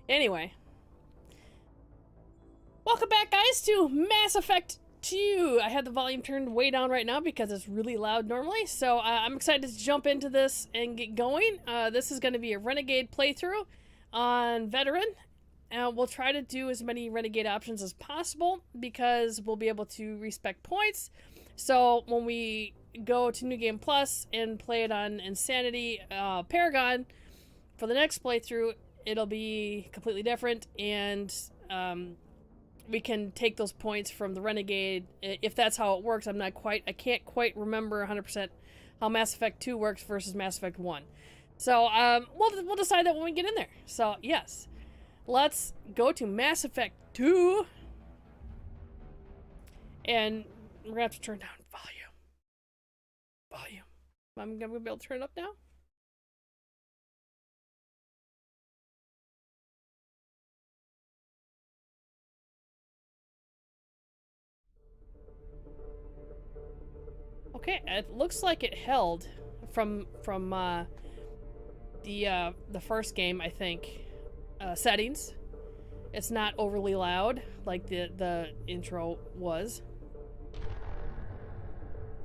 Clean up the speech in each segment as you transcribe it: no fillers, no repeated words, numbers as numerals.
Anyway, welcome back, guys, to Mass Effect 2. I have the volume turned way down right now because it's really loud normally, so I'm excited to jump into this and get going. This is going to be a Renegade playthrough on Veteran. We'll try to do as many Renegade options as possible because we'll be able to respec points. So when we go to New Game Plus and play it on Insanity Paragon for the next playthrough, it'll be completely different, and we can take those points from the Renegade if that's how it works. I can't quite remember 100% how Mass Effect 2 works versus Mass Effect 1. So we'll decide that when we get in there. So yes, let's go to Mass Effect 2, and we're gonna have to turn down volume. I'm gonna be able to turn it up now. Okay, it looks like it held from the first game, I think. Settings. It's not overly loud like the intro was.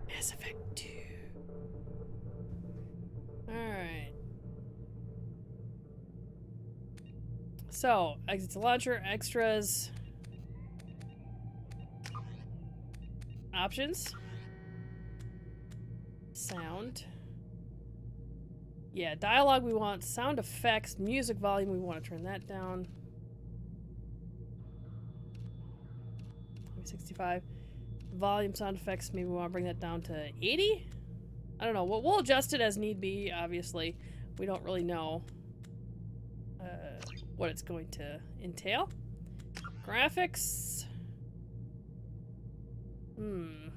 Mass Effect 2. Alright. So, exit to launcher, extras, options, sound. Yeah, dialogue we want, sound effects, music volume, we want to turn that down. 65. Volume, sound effects, maybe we want to bring that down to 80? I don't know. We'll adjust it as need be, obviously. We don't really know what it's going to entail. Graphics. I'm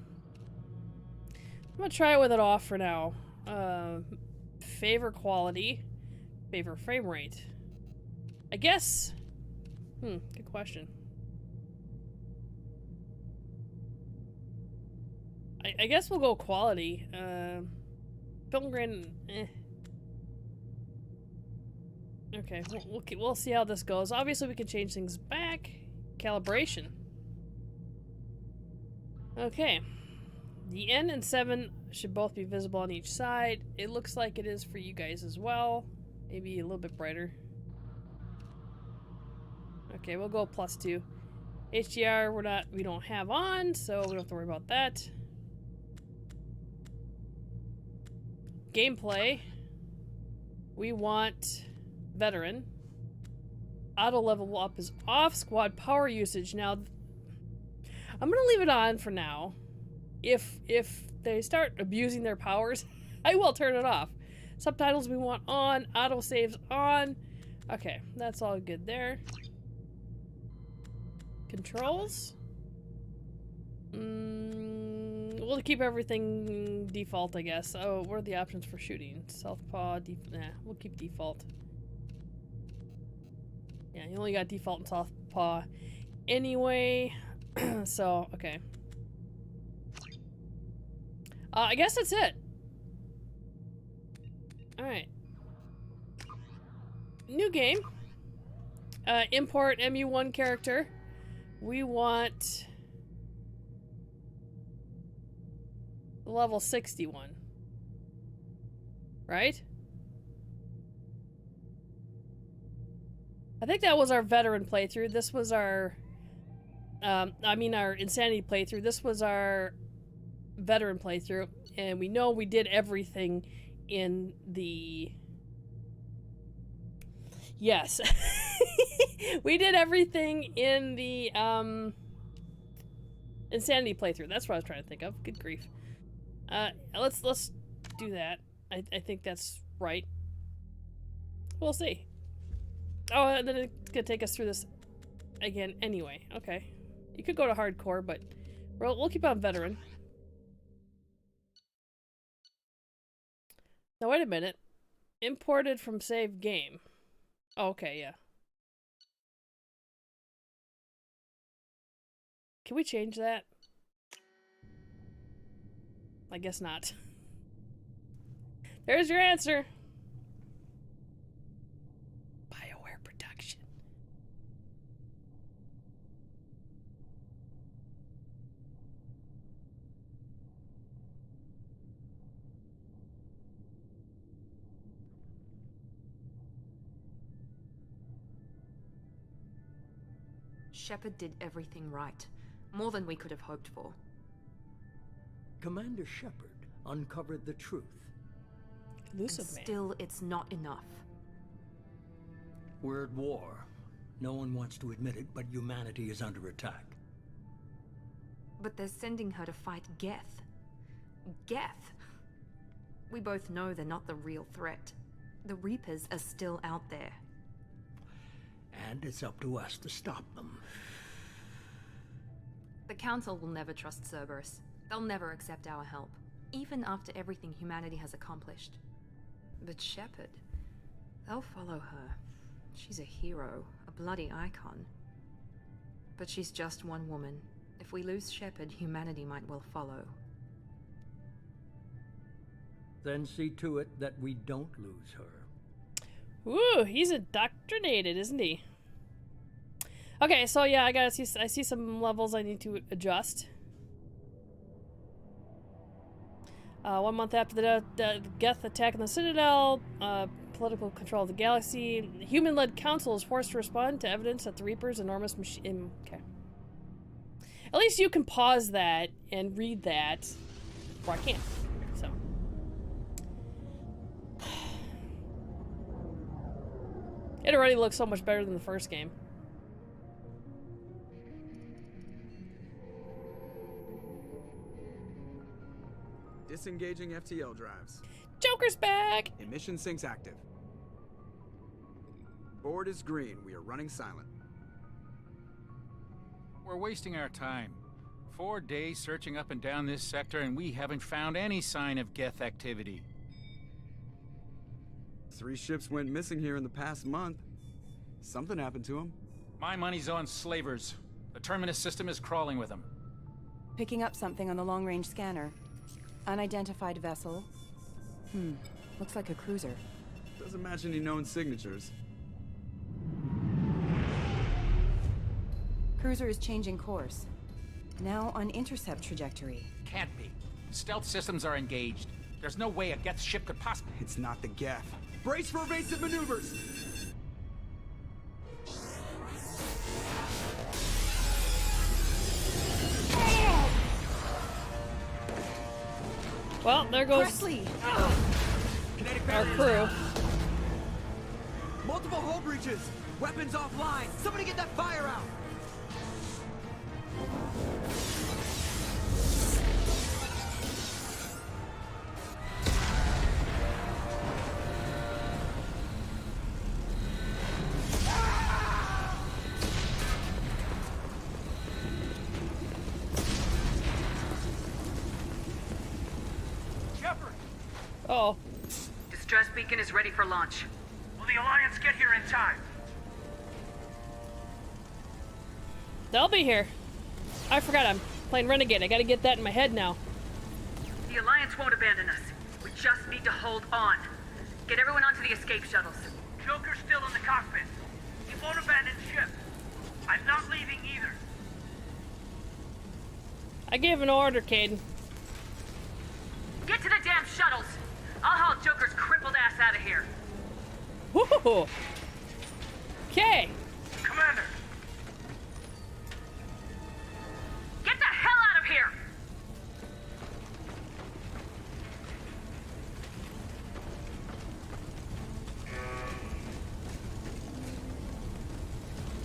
gonna try it with it off for now. Favor quality. Favor frame rate. I guess. Good question. I guess we'll go quality. Film grain, Okay, we'll see how this goes. Obviously, we can change things back. Calibration. Okay. The N and 7 should both be visible on each side. It looks like it is for you guys as well. Maybe a little bit brighter. Okay, we'll go +2. HDR we don't have on, so we don't have to worry about that. Gameplay. We want Veteran. Auto level up is off. Squad power usage. Now, I'm gonna leave it on for now. If they start abusing their powers, I will turn it off. Subtitles we want on. Auto saves on. Okay, that's all good there. Controls. We'll keep everything default, I guess. Oh, what are the options for shooting? Southpaw, we'll keep default. Yeah, you only got default and Southpaw anyway. So, okay. I guess that's it. Alright. New game. Import MU1 character. We want level 61. Right? I think that was our Veteran playthrough. This was our our Insanity playthrough. This was our Veteran playthrough, and we know we did everything in the... Yes. We did everything in the Insanity playthrough. That's what I was trying to think of. Good grief. Let's do that. I think that's right. We'll see. Oh, and then it's gonna take us through this again anyway. Okay. You could go to hardcore, but we'll keep on Veteran. Now wait a minute. Imported from save game. Oh, okay, yeah. Can we change that? I guess not. There's your answer. BioWare production. Shepard did everything right. More than we could have hoped for. Commander Shepard uncovered the truth. Elusive And man. still, it's not enough. We're at war. No one wants to admit it, but humanity is under attack. But they're sending her to fight Geth. Geth! We both know they're not the real threat. The Reapers are still out there. And it's up to us to stop them. The Council will never trust Cerberus. They'll never accept our help, even after everything humanity has accomplished. But Shepard, they'll follow her. She's a hero, a bloody icon. But she's just one woman. If we lose Shepard, humanity might well follow. Then see to it that we don't lose her. Ooh, he's indoctrinated, isn't he? Okay, so yeah, I see some levels I need to adjust. 1 month after the Geth attack on the Citadel, political control of the galaxy, the human-led council is forced to respond to evidence that the Reaper's enormous machine. Okay. At least you can pause that and read that, or I can't. So. It already looks so much better than the first game. Disengaging FTL drives. Joker's back! Emission sinks active. Board is green. We are running silent. We're wasting our time. 4 days searching up and down this sector, and we haven't found any sign of Geth activity. 3 ships went missing here in the past month. Something happened to them. My money's on slavers. The Terminus system is crawling with them. Picking up something on the long-range scanner. Unidentified vessel. Looks like a cruiser. Doesn't match any known signatures. Cruiser is changing course. Now on intercept trajectory. Can't be. Stealth systems are engaged. There's no way a Geth ship could possibly... It's not the Geth. Brace for evasive maneuvers! Well, there goes Presley! our crew. Multiple hull breaches! Weapons offline! Somebody get that fire out! Oh. Distress beacon is ready for launch. Will the Alliance get here in time? They'll be here. I forgot I'm playing Renegade. I gotta get that in my head now. The Alliance won't abandon us. We just need to hold on. Get everyone onto the escape shuttles. Joker's still in the cockpit. He won't abandon ship. I'm not leaving either. I gave an order, Caden. Get to the damn shuttles. I'll haul Joker's crippled ass out of here. Woohoo! Okay. Commander! Get the hell out of here!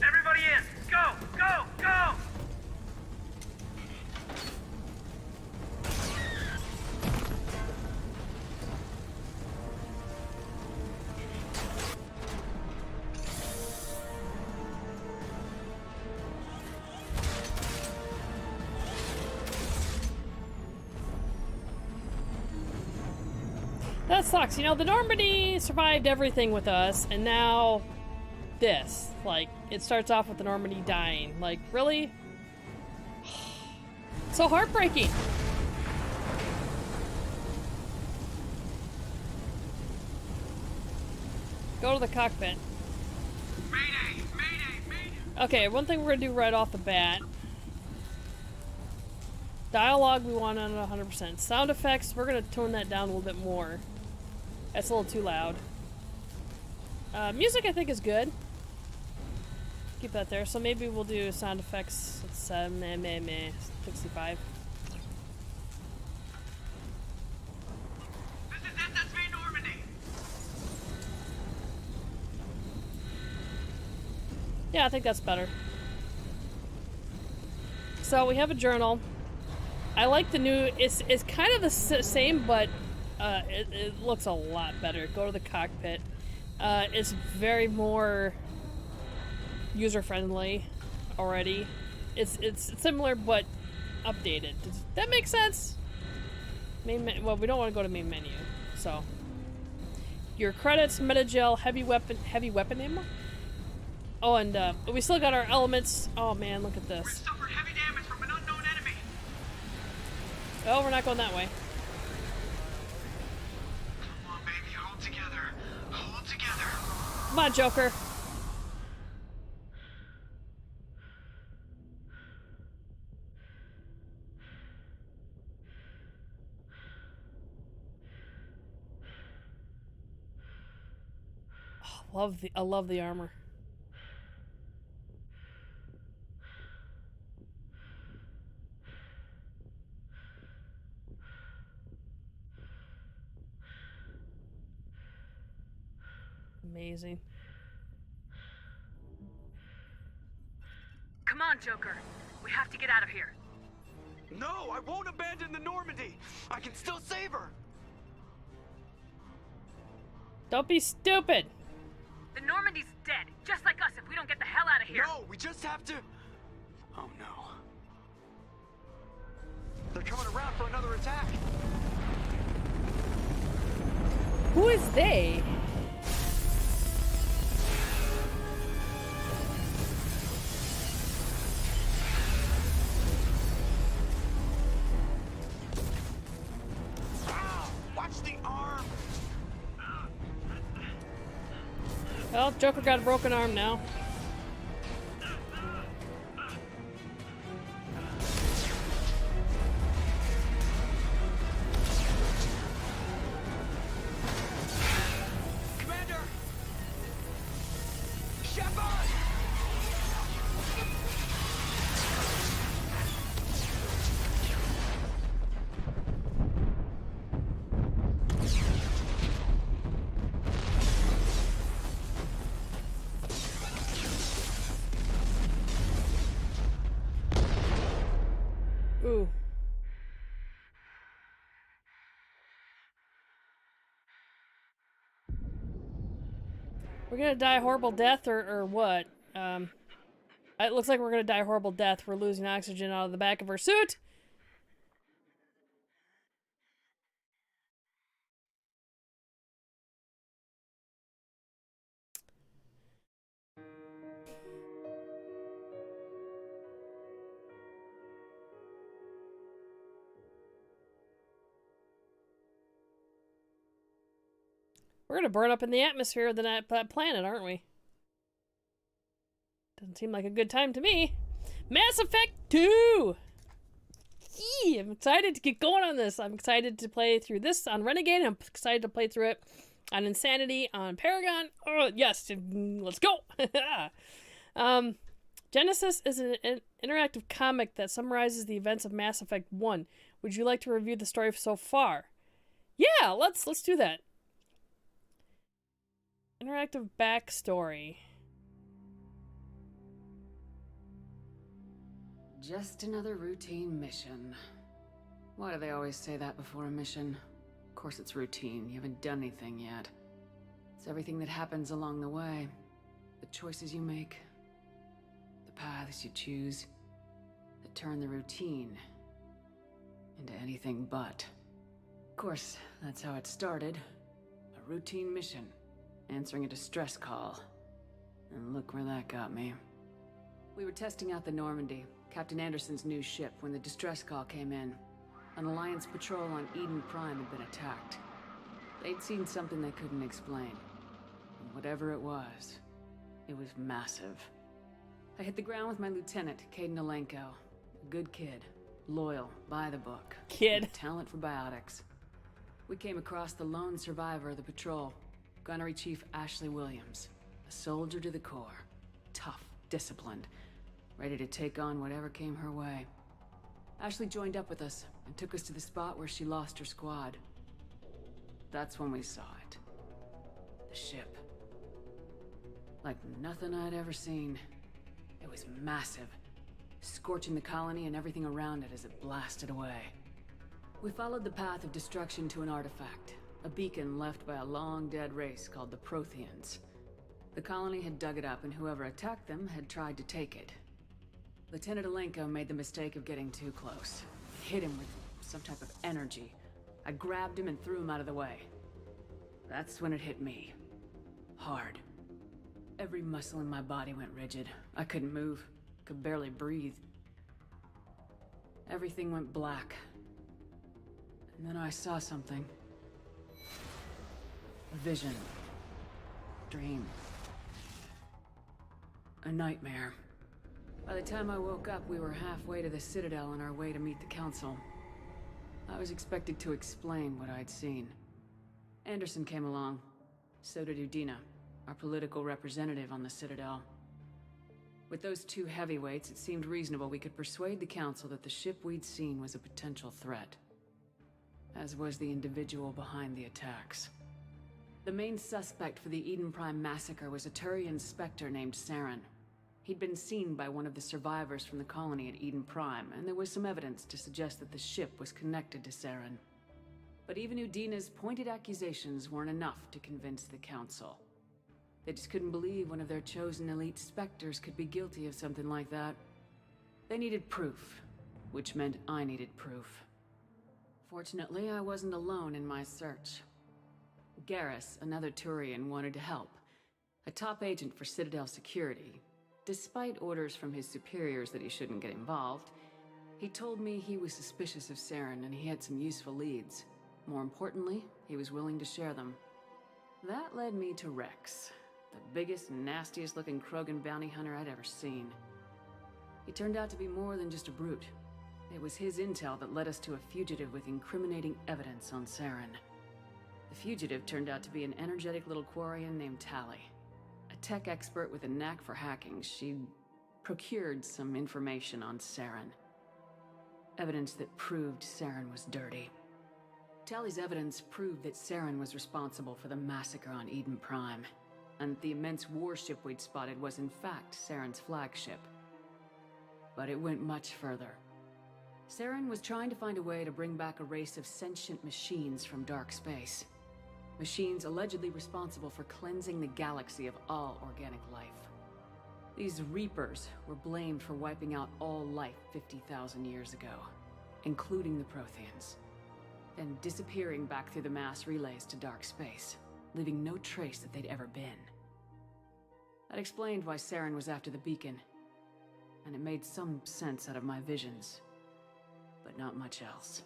Everybody in! Go! Go! Go! That sucks. You know, the Normandy survived everything with us, and now this. Like, it starts off with the Normandy dying. Like, really? So heartbreaking. Go to the cockpit. Mayday! Mayday! Mayday! Okay, one thing we're gonna do right off the bat. Dialogue we want on 100%. Sound effects, we're gonna tone that down a little bit more. That's a little too loud. Music I think is good. Keep that there. So maybe we'll do sound effects. It's 65. This is SSV Normandy. Yeah, I think that's better. So we have a journal. I like the new. It's kind of the same, but it looks a lot better. Go to the cockpit. It's very more user friendly already. It's similar but updated. Does that make sense? Well, we don't want to go to main menu. So your credits: metagel, heavy weapon ammo. Oh, and we still got our elements. Oh man, look at We this. suffered heavy damage from an unknown enemy. Oh, we're not going that way. Come on, baby, hold together. Hold together. Come on, Joker. Oh, I love the armor. Amazing. Come on, Joker. We have to get out of here. No, I won't abandon the Normandy. I can still save her. Don't be stupid. The Normandy's dead, just like us if we don't get the hell out of here. No, we just have to... Oh no. They're coming around for another attack. Who is they? Watch the arm. Well, Joker got a broken arm now. Commander! Shepard! Ooh. We're gonna die a horrible death or what? It looks like we're gonna die a horrible death. We're losing oxygen out of the back of our suit. We're gonna burn up in the atmosphere of that planet, aren't we? Doesn't seem like a good time to me. Mass Effect 2! Yee, I'm excited to get going on this. I'm excited to play through this on Renegade. I'm excited to play through it on Insanity, on Paragon. Oh, yes, let's go! Genesis is an interactive comic that summarizes the events of Mass Effect 1. Would you like to review the story so far? Yeah, let's do that. Interactive backstory. Just another routine mission. Why do they always say that before a mission? Of course it's routine. You haven't done anything yet. It's everything that happens along the way. The choices you make. The paths you choose. That turn the routine into anything but. Of course, that's how it started. A routine mission. Answering a distress call. And look where that got me. We were testing out the Normandy, Captain Anderson's new ship, when the distress call came in. An Alliance patrol on Eden Prime had been attacked. They'd seen something they couldn't explain. And whatever it was massive. I hit the ground with my lieutenant, Caden Alenko. A good kid. Loyal, by the book. Kid. With talent for biotics. We came across the lone survivor of the patrol, Gunnery Chief Ashley Williams. A soldier to the core. Tough, disciplined, ready to take on whatever came her way. Ashley joined up with us and took us to the spot where she lost her squad. That's when we saw it. The ship. Like nothing I'd ever seen. It was massive, scorching the colony and everything around it as it blasted away. We followed the path of destruction to an artifact, a beacon left by a long-dead race called the Protheans. The colony had dug it up, and whoever attacked them had tried to take it. Lieutenant Alenko made the mistake of getting too close. It hit him with some type of energy. I grabbed him and threw him out of the way. That's when it hit me. Hard. Every muscle in my body went rigid. I couldn't move, could barely breathe. Everything went black. And then I saw something. A vision. Dream. A nightmare. By the time I woke up, we were halfway to the Citadel on our way to meet the Council. I was expected to explain what I'd seen. Anderson came along. So did Udina, our political representative on the Citadel. With those two heavyweights, it seemed reasonable we could persuade the Council that the ship we'd seen was a potential threat. As was the individual behind the attacks. The main suspect for the Eden Prime massacre was a Turian Spectre named Saren. He'd been seen by one of the survivors from the colony at Eden Prime, and there was some evidence to suggest that the ship was connected to Saren. But even Udina's pointed accusations weren't enough to convince the Council. They just couldn't believe one of their chosen elite Spectres could be guilty of something like that. They needed proof, which meant I needed proof. Fortunately, I wasn't alone in my search. Garrus, another Turian, wanted to help. A top agent for Citadel security. Despite orders from his superiors that he shouldn't get involved, he told me he was suspicious of Saren and he had some useful leads. More importantly, he was willing to share them. That led me to Rex, the biggest, nastiest looking Krogan bounty hunter I'd ever seen. He turned out to be more than just a brute. It was his intel that led us to a fugitive with incriminating evidence on Saren. The fugitive turned out to be an energetic little Quarian named Tally. A tech expert with a knack for hacking. She'd procured some information on Saren. Evidence that proved Saren was dirty. Tally's evidence proved that Saren was responsible for the massacre on Eden Prime, and the immense warship we'd spotted was in fact Saren's flagship. But it went much further. Saren was trying to find a way to bring back a race of sentient machines from dark space. Machines allegedly responsible for cleansing the galaxy of all organic life. These Reapers were blamed for wiping out all life 50,000 years ago, including the Protheans, then disappearing back through the mass relays to dark space, leaving no trace that they'd ever been. That explained why Saren was after the beacon, and it made some sense out of my visions, but not much else.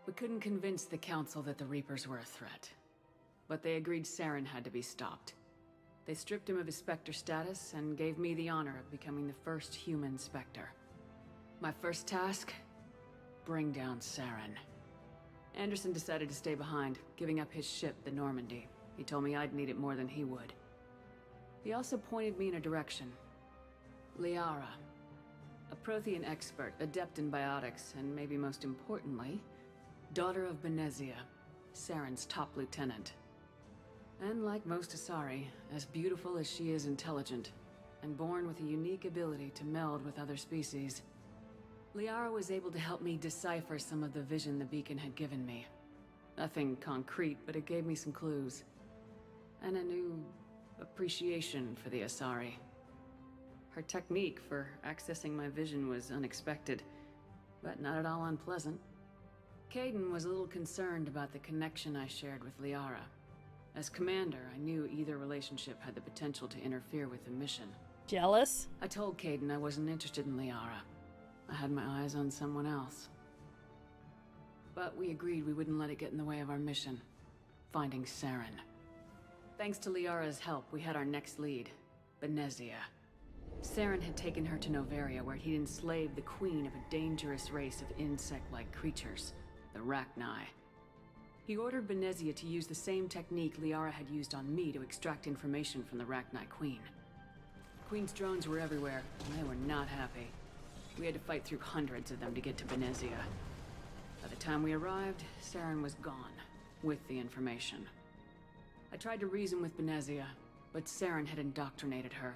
We couldn't convince the Council that the Reapers were a threat, but they agreed Saren had to be stopped. They stripped him of his Spectre status and gave me the honor of becoming the first human Spectre. My first task? Bring down Saren. Anderson decided to stay behind, giving up his ship, the Normandy. He told me I'd need it more than he would. He also pointed me in a direction. Liara. A Prothean expert, adept in biotics, and maybe most importantly, daughter of Benezia, Saren's top lieutenant. And like most Asari, as beautiful as she is intelligent, and born with a unique ability to meld with other species, Liara was able to help me decipher some of the vision the beacon had given me. Nothing concrete, but it gave me some clues. And a new appreciation for the Asari. Her technique for accessing my vision was unexpected, but not at all unpleasant. Kaidan was a little concerned about the connection I shared with Liara. As commander, I knew either relationship had the potential to interfere with the mission. Jealous? I told Kaidan I wasn't interested in Liara. I had my eyes on someone else. But we agreed we wouldn't let it get in the way of our mission, finding Saren. Thanks to Liara's help, we had our next lead, Benezia. Saren had taken her to Noveria, where he'd enslaved the queen of a dangerous race of insect-like creatures, the Rachni. He ordered Benezia to use the same technique Liara had used on me to extract information from the Rachni queen. Queen's drones were everywhere, and they were not happy. We had to fight through hundreds of them to get to Venezia. By the time we arrived, Saren was gone, with the information. I tried to reason with Venezia, but Saren had indoctrinated her.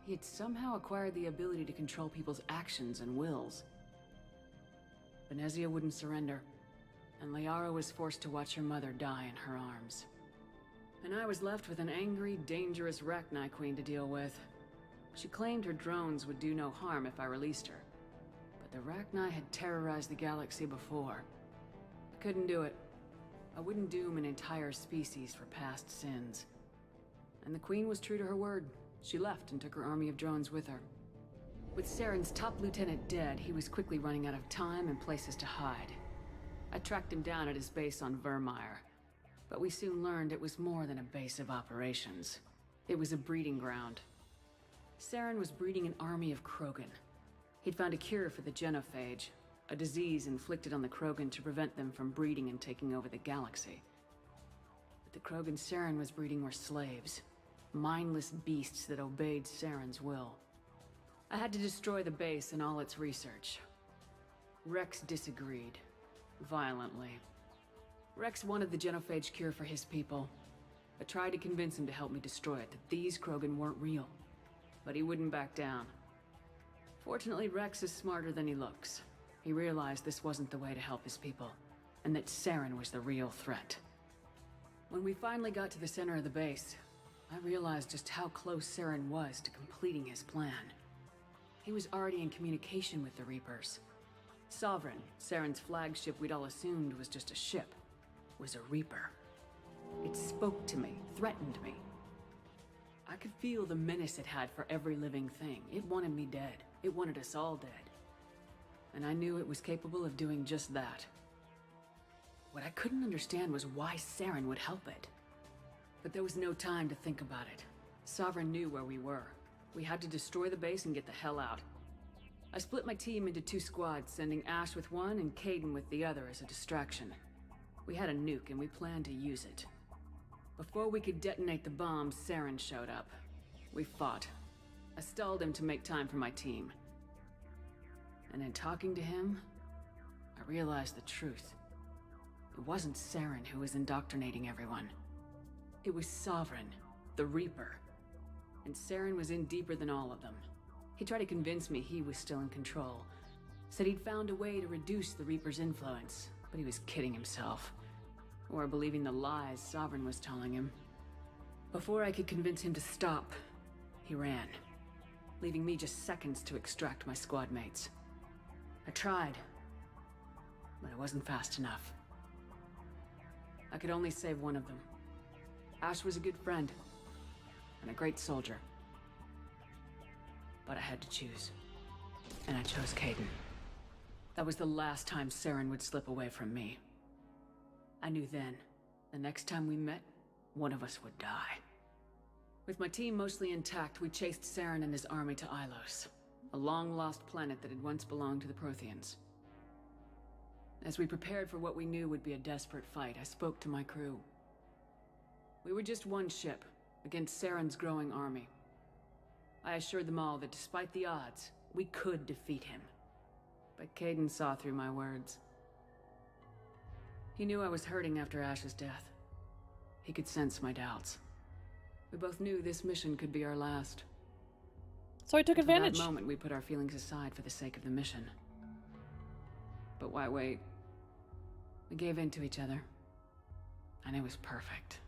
He had somehow acquired the ability to control people's actions and wills. Venezia wouldn't surrender, and Liara was forced to watch her mother die in her arms. And I was left with an angry, dangerous Rachni Queen to deal with. She claimed her drones would do no harm if I released her. But the Rachni had terrorized the galaxy before. I couldn't do it. I wouldn't doom an entire species for past sins. And the Queen was true to her word. She left and took her army of drones with her. With Saren's top lieutenant dead, he was quickly running out of time and places to hide. I tracked him down at his base on Vermeer, but we soon learned it was more than a base of operations. It was a breeding ground. Saren was breeding an army of Krogan. He'd found a cure for the genophage, a disease inflicted on the Krogan to prevent them from breeding and taking over the galaxy. But the Krogan Saren was breeding were slaves, mindless beasts that obeyed Saren's will. I had to destroy the base and all its research. Rex disagreed, violently. Rex wanted the genophage cure for his people. I tried to convince him to help me destroy it, that these Krogan weren't real. But he wouldn't back down. Fortunately, Rex is smarter than he looks. He realized this wasn't the way to help his people, and that Saren was the real threat. When we finally got to the center of the base, I realized just how close Saren was to completing his plan. He was already in communication with the Reapers. Sovereign, Saren's flagship we'd all assumed was just a ship, was a Reaper. It spoke to me, threatened me. I could feel the menace it had for every living thing. It wanted me dead. It wanted us all dead. And I knew it was capable of doing just that. What I couldn't understand was why Saren would help it. But there was no time to think about it. Sovereign knew where we were. We had to destroy the base and get the hell out. I split my team into 2 squads, sending Ash with one and Caden with the other as a distraction. We had a nuke and we planned to use it. Before we could detonate the bomb, Saren showed up. We fought. I stalled him to make time for my team. And in talking to him, I realized the truth. It wasn't Saren who was indoctrinating everyone. It was Sovereign, the Reaper. And Saren was in deeper than all of them. He tried to convince me he was still in control. Said he'd found a way to reduce the Reaper's influence, but he was kidding himself. Or believing the lies Sovereign was telling him. Before I could convince him to stop, he ran, leaving me just seconds to extract my squad mates. I tried, but I wasn't fast enough. I could only save one of them. Ash was a good friend, and a great soldier. But I had to choose, and I chose Caden. That was the last time Saren would slip away from me. I knew then, the next time we met, one of us would die. With my team mostly intact, we chased Saren and his army to Ilos, a long-lost planet that had once belonged to the Protheans. As we prepared for what we knew would be a desperate fight, I spoke to my crew. We were just one ship, against Saren's growing army. I assured them all that despite the odds, we could defeat him. But Caden saw through my words. He knew I was hurting after Ash's death. He could sense my doubts. We both knew this mission could be our last. So I took advantage. At that moment, we put our feelings aside for the sake of the mission. But why wait? We gave in to each other. And it was perfect.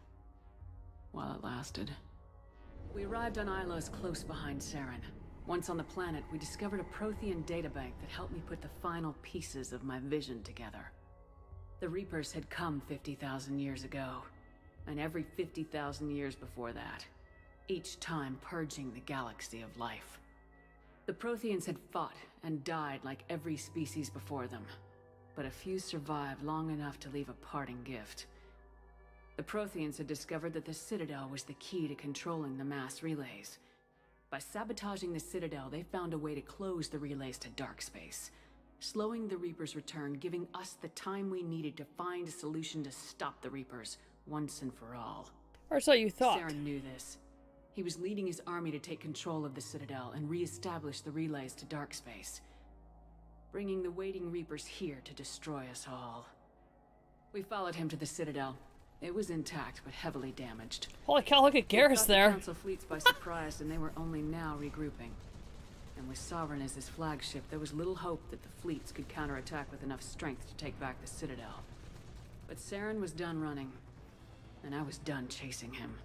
While it lasted. We arrived on Ilos close behind Saren. Once on the planet, we discovered a Prothean databank that helped me put the final pieces of my vision together. The Reapers had come 50,000 years ago, and every 50,000 years before that, each time purging the galaxy of life. The Protheans had fought and died like every species before them, but a few survived long enough to leave a parting gift. The Protheans had discovered that the Citadel was the key to controlling the mass relays. By sabotaging the Citadel, they found a way to close the relays to dark space, slowing the Reapers' return, giving us the time we needed to find a solution to stop the Reapers once and for all. Or so you thought. Saren knew this. He was leading his army to take control of the Citadel and re-establish the relays to dark space, bringing the waiting Reapers here to destroy us all. We followed him to the Citadel. It was intact, but heavily damaged. Holy cow, look at Garrus Caught there. the Council fleets by surprise, and they were only now regrouping. And with Sovereign as his flagship, there was little hope that the fleets could counterattack with enough strength to take back the Citadel. But Saren was done running, and I was done chasing him.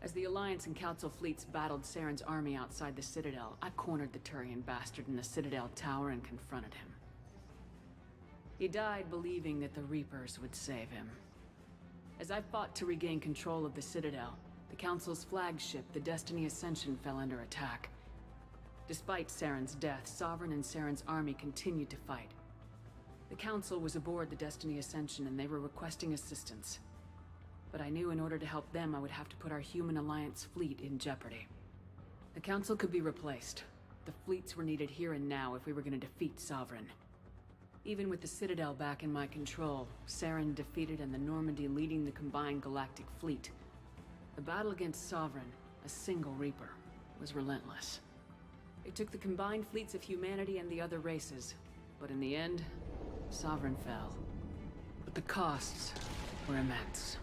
As the Alliance and Council fleets battled Saren's army outside the Citadel, I cornered the Turian bastard in the Citadel tower and confronted him. He died believing that the Reapers would save him. As I fought to regain control of the Citadel, the Council's flagship, the Destiny Ascension, fell under attack. Despite Saren's death, Sovereign and Saren's army continued to fight. The Council was aboard the Destiny Ascension and they were requesting assistance. But I knew in order to help them, I would have to put our human Alliance fleet in jeopardy. The Council could be replaced. The fleets were needed here and now if we were going to defeat Sovereign. Even with the Citadel back in my control, Saren defeated and the Normandy leading the combined galactic fleet. The battle against Sovereign, a single Reaper, was relentless. It took the combined fleets of humanity and the other races, but in the end, Sovereign fell. But the costs were immense.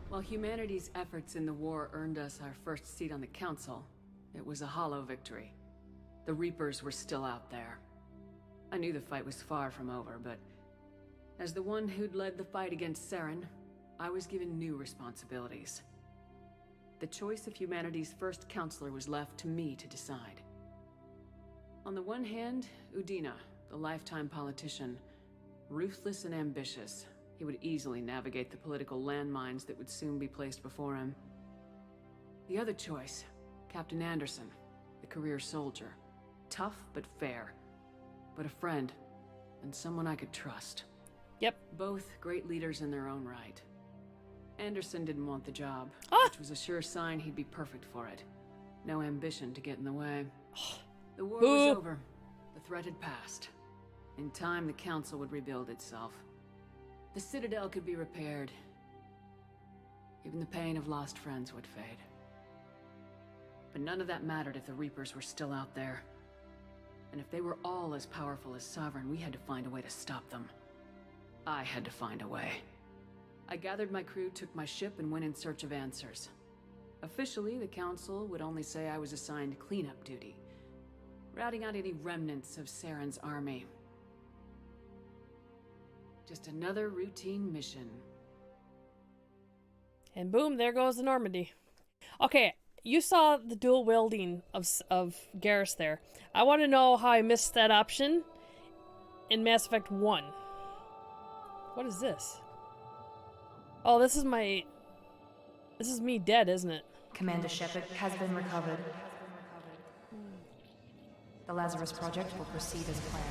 While humanity's efforts in the war earned us our first seat on the Council, it was a hollow victory. The Reapers were still out there. I knew the fight was far from over, but as the one who'd led the fight against Saren, I was given new responsibilities. The choice of humanity's first counselor was left to me to decide. On the one hand, Udina, the lifetime politician, ruthless and ambitious. He would easily navigate the political landmines that would soon be placed before him. The other choice, Captain Anderson, the career soldier. Tough but fair. But a friend, and someone I could trust. Yep. Both great leaders in their own right. Anderson didn't want the job, which was a sure sign he'd be perfect for it. No ambition to get in the way. The war was over. The threat had passed. In time, the Council would rebuild itself. The Citadel could be repaired. Even the pain of lost friends would fade. But none of that mattered if the Reapers were still out there. And if they were all as powerful as Sovereign, we had to find a way to stop them. I had to find a way. I gathered my crew, took my ship, and went in search of answers. Officially, the Council would only say I was assigned cleanup duty, routing out any remnants of Saren's army. Just another routine mission. And boom, there goes the Normandy. Okay, you saw the dual wielding of Garrus there. I want to know how I missed that option in Mass Effect 1. What is this? Oh, this is me dead, isn't it? Commander Shepard has been recovered. The Lazarus Project will proceed as planned.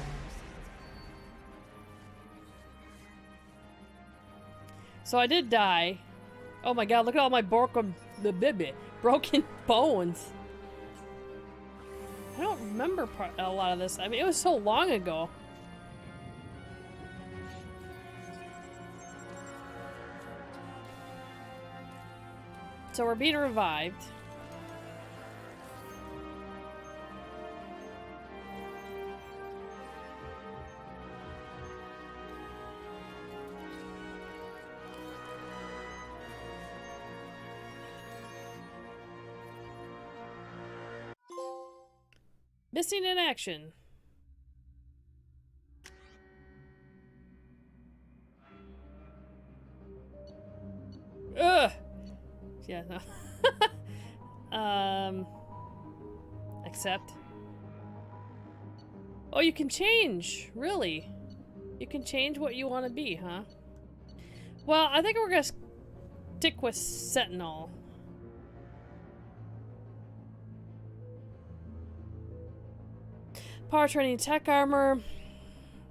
So I did die. Oh my god, look at all my broken bones. I don't remember a lot of this. I mean, it was so long ago. So we're being revived. Missing in action. Ugh. Yeah, no. Accept. Oh, you can change. Really? You can change what you want to be, huh? Well, I think we're gonna stick with Sentinel. Power training, tech armor,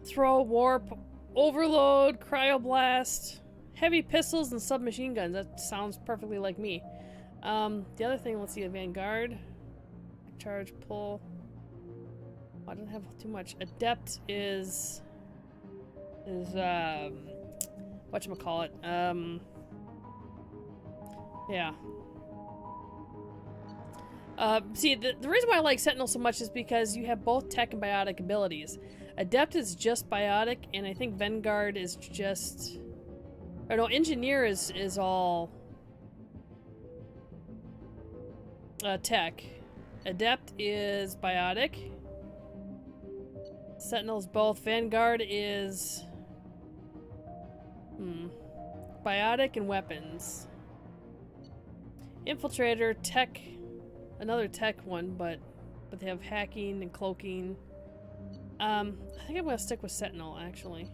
throw, warp, overload, cryoblast, heavy pistols, and submachine guns. That sounds perfectly like me. The other thing, let's see, a vanguard, charge, pull. Oh, I don't have too much. Adept is whatchamacallit? Yeah. See, the reason why I like Sentinel so much is because you have both tech and biotic abilities. Adept is just biotic, and I think Vanguard is just... Or no, Engineer is all... tech. Adept is biotic. Sentinel's both. Vanguard is... biotic and weapons. Infiltrator, tech... Another tech one, but they have hacking and cloaking. I think I'm gonna stick with Sentinel, actually.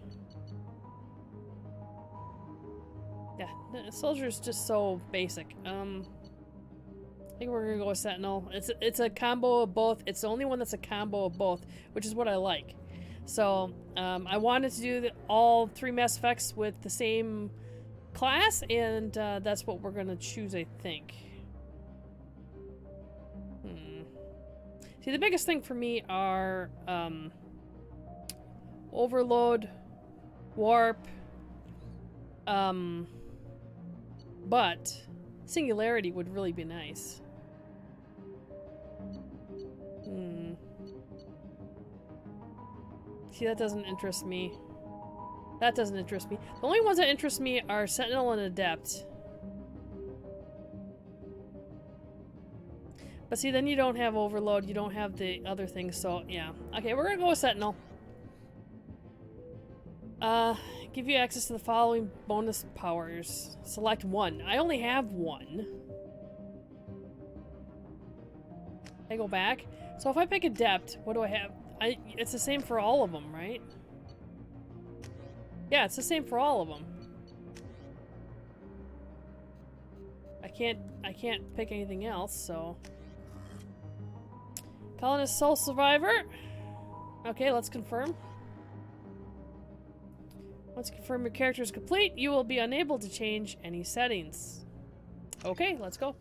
Yeah, Soldier's just so basic. I think we're gonna go with Sentinel. It's a combo of both. It's the only one that's a combo of both, which is what I like. So, I wanted to do all 3 Mass Effects with the same class, and that's what we're gonna choose, I think. See, the biggest thing for me are Overload, Warp, but Singularity would really be nice. See, that doesn't interest me. That doesn't interest me. The only ones that interest me are Sentinel and Adept. But see, then you don't have Overload, you don't have the other things, so yeah. Okay, we're gonna go with Sentinel. Give you access to the following bonus powers. Select one. I only have one. I go back. So if I pick Adept, what do I have? It's the same for all of them, right? Yeah, it's the same for all of them. I can't pick anything else, so... Colonist Soul Survivor. Okay, let's confirm. Once you confirm your character is complete, you will be unable to change any settings. Okay, let's go.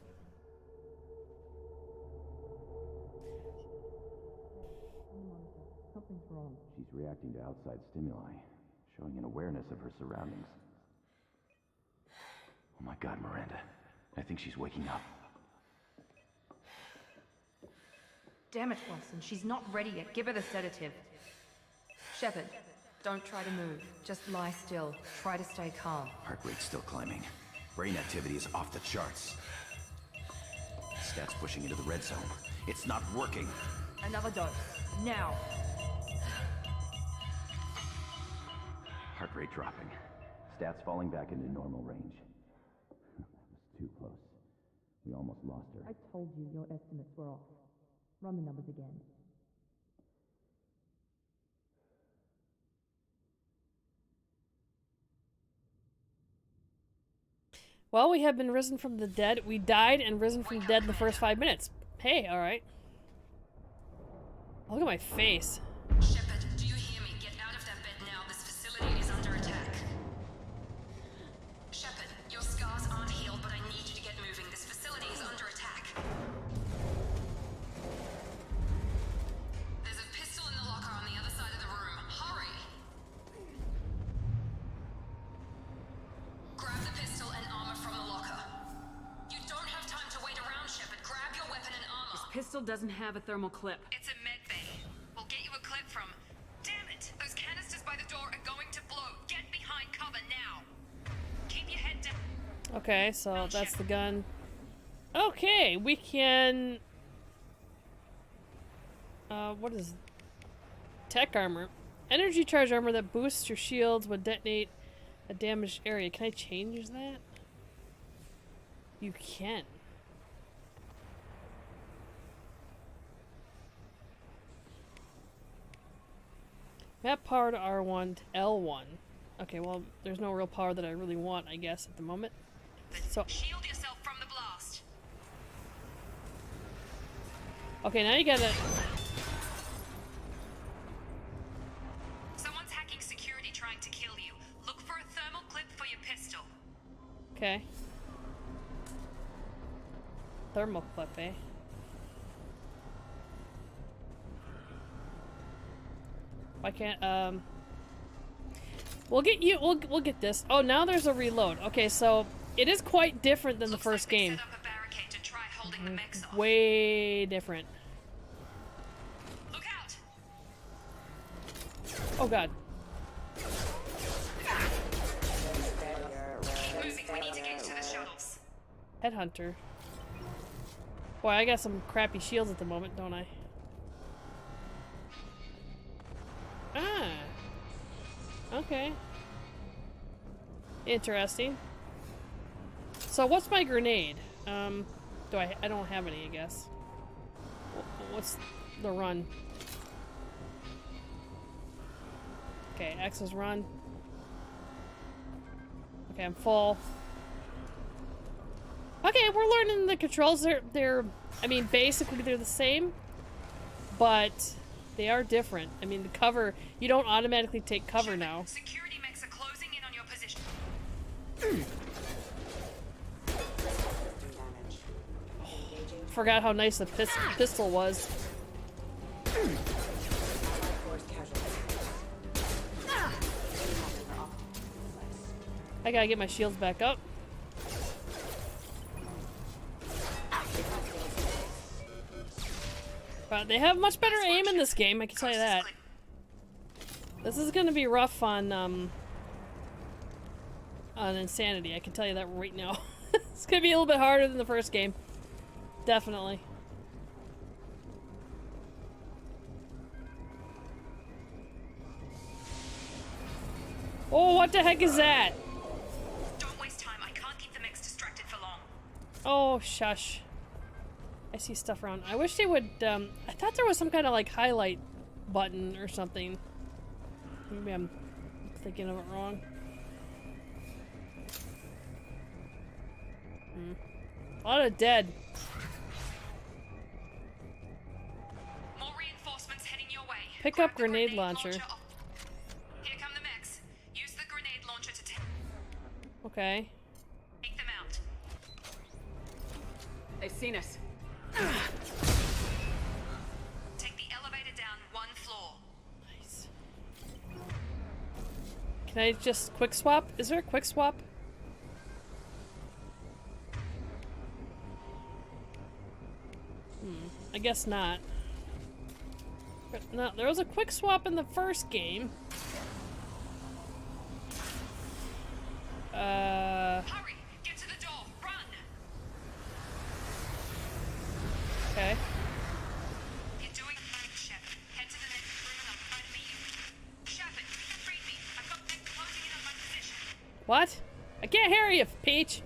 Something's wrong. She's reacting to outside stimuli, showing an awareness of her surroundings. Oh my God, Miranda. I think she's waking up. Damn it, Watson. She's not ready yet. Give her the sedative. Shepard, don't try to move. Just lie still. Try to stay calm. Heart rate's still climbing. Brain activity is off the charts. Stats pushing into the red zone. It's not working. Another dose. Now. Heart rate dropping. Stats falling back into normal range. That was too close. We almost lost her. I told you your estimates were off. Run the numbers again. Well, we have been risen from the dead. We died and risen from the dead in the first 5 minutes. Hey, alright. Look at my face. Shepard, do you hear me? Get out of that bed now. This facility is under attack. Shepard, your scars aren't healed, but I need you to get moving. This facility is under attack. There's a pistol in the locker on the other side of the room. Hurry! Grab the pistol and armor from the locker. You don't have time to wait around, Shepard. Grab your weapon and armor. This pistol doesn't have a thermal clip. It's a med bay. We'll get you a clip from... Damn it! Those canisters by the door are going to blow. Get behind cover now. Keep your head down. Okay, so that's the gun. Okay, we can... what is... Tech armor. Energy charge armor that boosts your shields when detonate a damaged area. Can I change that? You can. Map power to R1 to L1. Okay, well, there's no real power that I really want, I guess, at the moment. So Shield yourself from the blast. okay, now you gotta... Someone's hacking security trying to kill you. Look for a thermal clip for your pistol. Okay. Thermal clip, eh? Why can't, we'll get you, we'll get this. Oh, now there's a reload. Okay, so it is quite different than the first game. holding the mechs off. Way different. Look out! Oh god. Keep moving. We need to get to the shuttles. Headhunter. Boy, I got some crappy shields at the moment, don't I? Ah. Okay. Interesting. So what's my grenade? I don't have any, I guess. What's the run? Okay, X is run. Okay, I'm full. Okay, we're learning the controls. I mean, basically they're the same, but they are different. I mean, the cover, you don't automatically take cover now. Security mechs are closing in on your position. Forgot how nice the pistol was. I gotta get my shields back up. But they have much better aim in this game, I can tell you that. This is gonna be rough on Insanity, I can tell you that right now. It's gonna be a little bit harder than the first game. Definitely. Oh, what the heck is that? Don't waste time. I can't keep the mechs distracted for long. Oh, shush. I see stuff around. I wish they would, I thought there was some kind of, like, highlight button or something. Maybe I'm thinking of it wrong. A lot of dead. More reinforcements heading your way. Pick Grab up the grenade launcher. Here come the mechs. Use the grenade launcher to Okay. take them out. They've seen us. Take the elevator down 1 floor. Nice. Can I just quick swap? Is there a quick swap? I guess not. But no, there was a quick swap in the first game. Hurry! Get to the door! Run! Okay. You're doing fine, Shepard. Head to the next room and I'll try to meet you. Shepard, read me. I've got mechs closing in on my position. What? I can't hear you, Peach.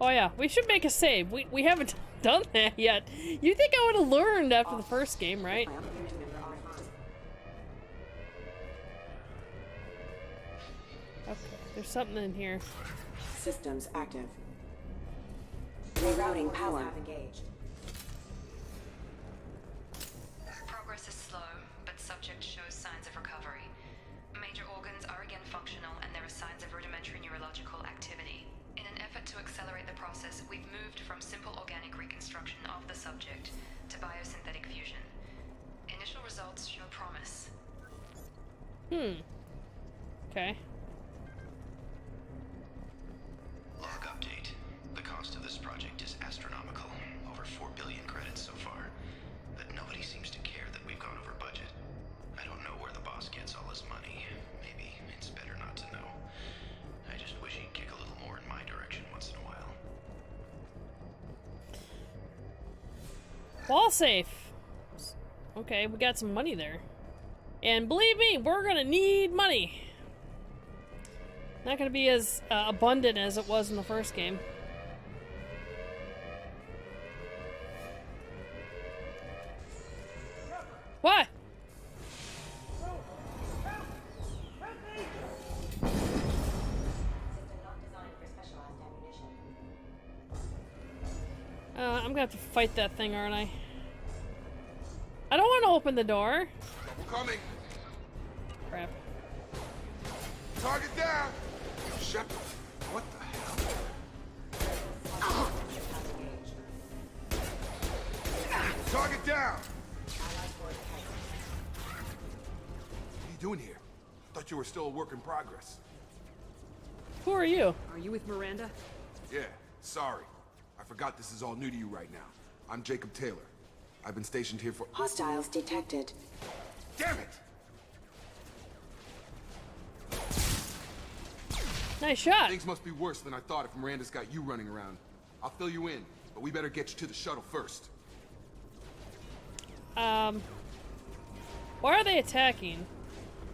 Oh yeah, we should make a save. We haven't done that yet. You think I would have learned after the first game, right? Okay, there's something in here. Systems active. Rerouting power. Progress is slow, but subject shows signs of recovery. Major organs are again functional and there are signs of rudimentary neurological activity. In an effort to accelerate the process, we've moved from simple organic reconstruction of the subject to biosynthetic fusion. Initial results show promise. Okay. Log update. The cost of this project is astronomical. Over 4 billion credits so far. But nobody seems to care that we've gone over budget. I don't know where the boss gets all his money. Maybe it's better not to know. I just wish he'd kick a little more in my direction once in a while. Wall safe. Okay, we got some money there. And believe me, we're gonna need money. Not gonna be as abundant as it was in the first game. What? I'm gonna have to fight that thing, aren't I? I don't want to open the door. Double coming. Crap. Target down. Shepard. What the hell? Target down. What are you doing here? Thought Thought you were still a work in progress. Who are you? Are you with Miranda? Yeah, sorry. I forgot this is all new to you right now. I'm Jacob Taylor. I've been stationed here for— Hostiles detected. Damn it! Nice shot. Things must be worse than I thought if Miranda's got you running around. I'll fill you in, but we better get you to the shuttle first. Why are they attacking?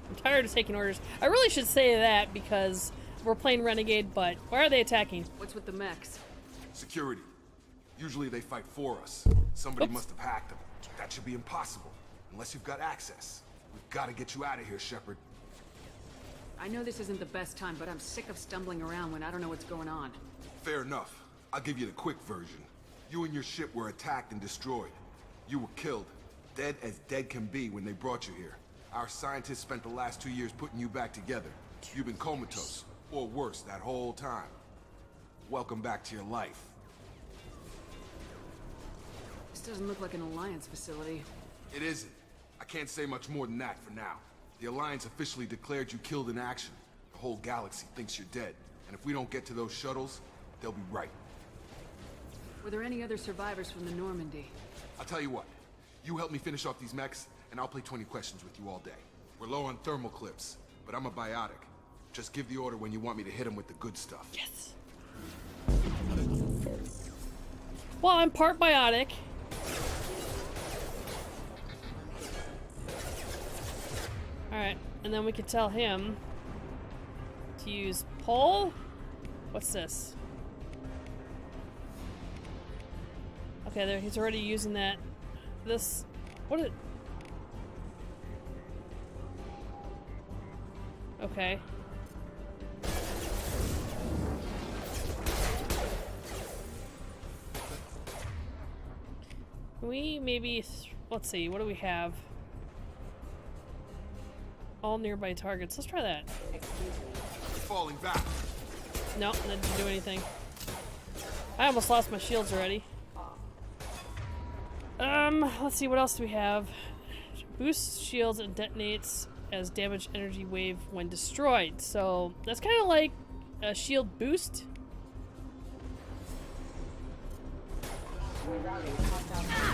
I'm tired of taking orders. I really should say that because we're playing Renegade, but why are they attacking? What's with the mechs? Security. Usually they fight for us. Somebody must have hacked them. That should be impossible, unless you've got access. We've got to get you out of here, Shepard. I know this isn't the best time, but I'm sick of stumbling around when I don't know what's going on. Fair enough. I'll give you the quick version. You and your ship were attacked and destroyed. You were killed. Dead as dead can be when they brought you here. Our scientists spent the last 2 years putting you back together. You've been comatose, or worse, that whole time. Welcome back to your life. This doesn't look like an Alliance facility. It isn't. I can't say much more than that for now. The Alliance officially declared you killed in action. The whole galaxy thinks you're dead. And if we don't get to those shuttles, they'll be right. Were there any other survivors from the Normandy? I'll tell you what. You help me finish off these mechs, and I'll play 20 questions with you all day. We're low on thermal clips, but I'm a biotic. Just give the order when you want me to hit them with the good stuff. Yes. Well, I'm part biotic. Alright, and then we can tell him to use pole. What's this? Okay, there, he's already using that. This, what is it? Okay. Can we maybe, let's see, what do we have? All nearby targets. Let's try that. Falling back. Nope, that didn't do anything. I almost lost my shields already. Let's see, what else do we have? Boosts shields and detonates as damage energy wave when destroyed. So that's kind of like a shield boost.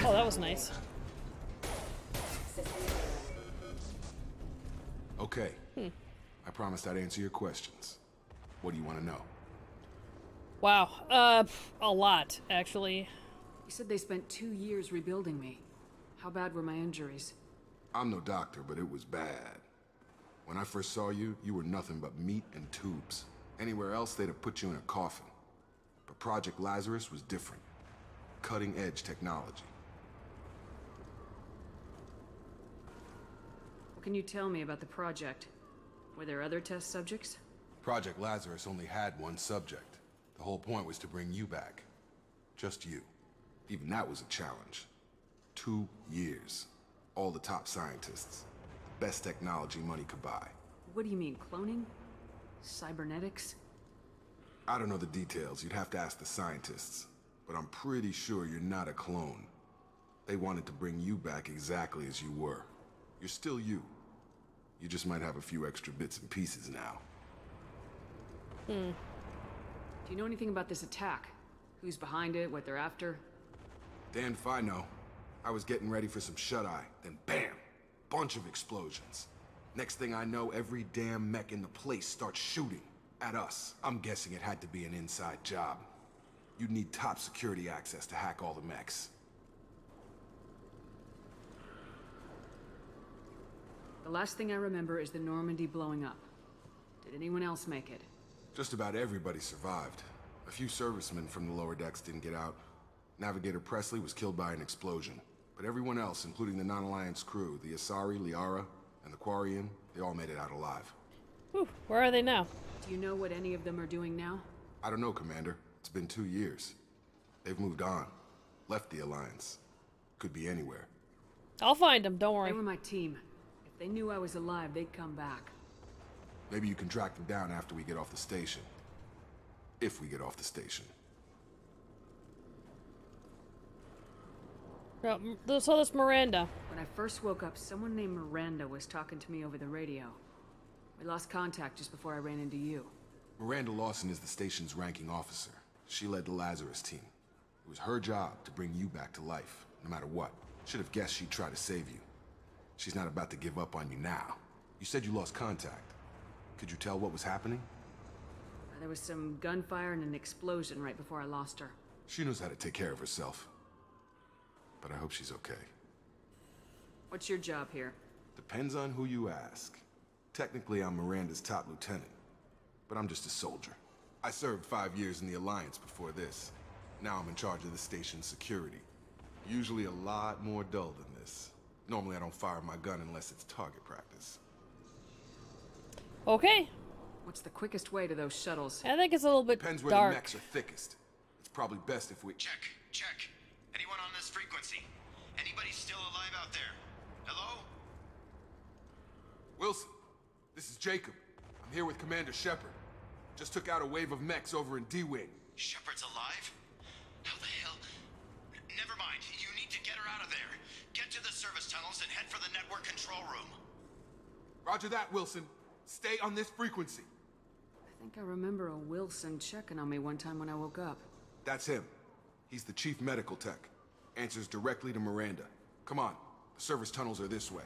Oh, that was nice. Okay. I promised I'd answer your questions. What do you want to know? Wow. A lot, actually. You said they spent 2 years rebuilding me. How bad were my injuries? I'm no doctor, but it was bad. When I first saw you, you were nothing but meat and tubes. Anywhere else, they'd have put you in a coffin. But Project Lazarus was different. Cutting-edge technology. What can you tell me about the project? Were there other test subjects? Project Lazarus only had one subject. The whole point was to bring you back. Just you. Even that was a challenge. 2 years. All the top scientists. The best technology money could buy. What do you mean, cloning? Cybernetics? I don't know the details. You'd have to ask the scientists. But I'm pretty sure you're not a clone. They wanted to bring you back exactly as you were. You're still you. You just might have a few extra bits and pieces now. Do you know anything about this attack? Who's behind it, what they're after? Damned if I know. I was getting ready for some shut-eye, then bam! Bunch of explosions. Next thing I know, every damn mech in the place starts shooting. At us. I'm guessing it had to be an inside job. You'd need top security access to hack all the mechs. The last thing I remember is the Normandy blowing up. Did anyone else make it? Just about everybody survived. A few servicemen from the lower decks didn't get out. Navigator Presley was killed by an explosion. But everyone else, including the non-Alliance crew, the Asari, Liara, and the Quarian, they all made it out alive. Whew, where are they now? Do you know what any of them are doing now? I don't know, Commander. It's been 2 years. They've moved on. Left the Alliance. Could be anywhere. I'll find them, don't worry. They were my team. If they knew I was alive, they'd come back. Maybe you can track them down after we get off the station. If we get off the station. So that's Miranda. When I first woke up, someone named Miranda was talking to me over the radio. We lost contact just before I ran into you. Miranda Lawson is the station's ranking officer. She led the Lazarus team. It was her job to bring you back to life, no matter what. Should have guessed she'd try to save you. She's not about to give up on you now. You said you lost contact. Could you tell what was happening? There was some gunfire and an explosion right before I lost her. She knows how to take care of herself. But I hope she's okay. What's your job here? Depends on who you ask. Technically, I'm Miranda's top lieutenant. But I'm just a soldier. I served 5 years in the Alliance before this. Now I'm in charge of the station's security. Usually a lot more dull than this. Normally I don't fire my gun unless it's target practice. Okay. What's the quickest way to those shuttles? I think it's a little bit Depends where dark. the mechs are thickest. It's probably best if we... Check. Anyone on this frequency? Anybody still alive out there? Hello? Wilson, this is Jacob. I'm here with Commander Shepard. Just took out a wave of mechs over in D-Wing. Shepard's alive? How the hell? Never mind. You need to get her out of there. Get to the service tunnels and head for the network control room. Roger that, Wilson. Stay on this frequency. I think I remember a Wilson checking on me one time when I woke up. That's him. He's the chief medical tech. Answers directly to Miranda. Come on. The service tunnels are this way.